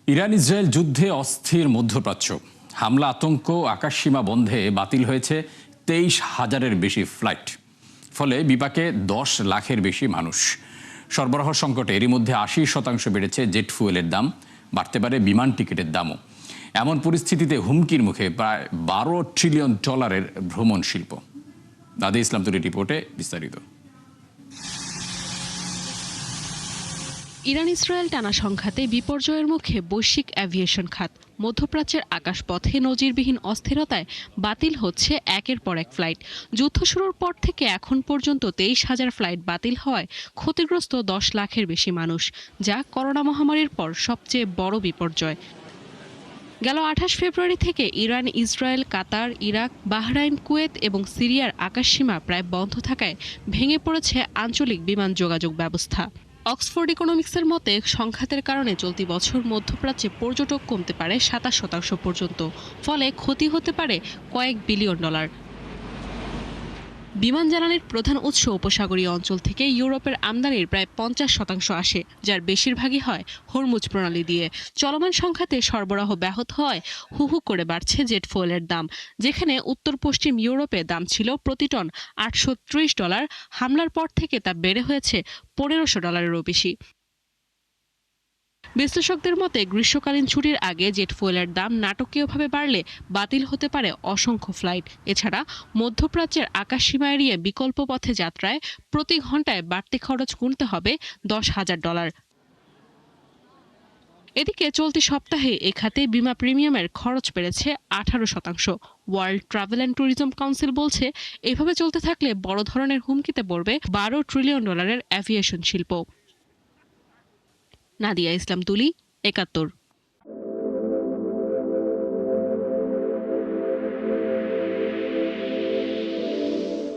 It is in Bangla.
ইরান ইসরায়েল যুদ্ধে অস্থির মধ্যপ্রাচ্য। হামলা, আতঙ্ক, আকাশসীমা বন্ধে বাতিল হয়েছে 23,000-এর বেশি ফ্লাইট। ফলে বিপাকে 10 লাখের বেশি মানুষ। সরবরাহ সংকটে এরই মধ্যে 80% বেড়েছে জেট ফুয়েলের দাম, বাড়তে পারে বিমান টিকিটের দামও। এমন পরিস্থিতিতে হুমকির মুখে প্রায় $12 ট্রিলিয়ন ভ্রমণ শিল্প। নাদিয়া ইসলাম তুলির রিপোর্টে বিস্তারিত। ইরান ইসরায়েল টানা সংঘাতে বিপর্যয়ের মুখে বৈশ্বিক অ্যাভিয়েশন খাত। মধ্যপ্রাচ্যের আকাশপথে নজিরবিহীন অস্থিরতায় বাতিল হচ্ছে একের পর এক ফ্লাইট। যুদ্ধ শুরুর পর থেকে এখন পর্যন্ত 23,000 ফ্লাইট বাতিল হওয়ায় ক্ষতিগ্রস্ত 10 লাখের বেশি মানুষ, যা করোনা মহামারীর পর সবচেয়ে বড় বিপর্যয়। গেল 28 ফেব্রুয়ারি থেকে ইরান, ইসরায়েল, কাতার, ইরাক, বাহরাইন, কুয়েত এবং সিরিয়ার আকাশসীমা প্রায় বন্ধ থাকায় ভেঙে পড়েছে আঞ্চলিক বিমান যোগাযোগ ব্যবস্থা। অক্সফোর্ড ইকোনমিক্সের মতে, সংঘাতের কারণে চলতি বছর মধ্যপ্রাচ্যে পর্যটক কমতে পারে 27% পর্যন্ত। ফলে ক্ষতি হতে পারে কয়েক বিলিয়ন ডলার। বিমান জ্বালানির প্রধান উৎস উপসাগরীয় অঞ্চল থেকে ইউরোপের আমদানির প্রায় 50% আসে, যার বেশিরভাগই হয় হরমুজ প্রণালী দিয়ে। চলমান সংঘাতে সরবরাহ ব্যাহত হওয়ায় হু হু করে বাড়ছে জেট ফুয়েলের দাম। যেখানে উত্তর পশ্চিম ইউরোপে দাম ছিল প্রতি টন $830, হামলার পর থেকে তা বেড়ে হয়েছে $1,500-এরও বেশি। বিশ্লেষকদের মতে, গ্রীষ্মকালীন ছুটির আগে জেট ফুয়েলের দাম নাটকীয়ভাবে বাড়লে বাতিল হতে পারে অসংখ্য ফ্লাইট। এছাড়া মধ্যপ্রাচ্যের আকাশসীমা এড়িয়ে বিকল্প পথে যাত্রায় প্রতি ঘন্টায় বাড়তি খরচ গুনতে হবে $10,000। এদিকে চলতি সপ্তাহে এ খাতে বিমা প্রিমিয়ামের খরচ বেড়েছে 18%। World travel and tourism council বলছে, এভাবে চলতে থাকলে বড় ধরনের হুমকিতে পড়বে $12 ট্রিলিয়ন অ্যাভিয়েশন শিল্প। নাদিয়া ইসলাম তুলি, 71।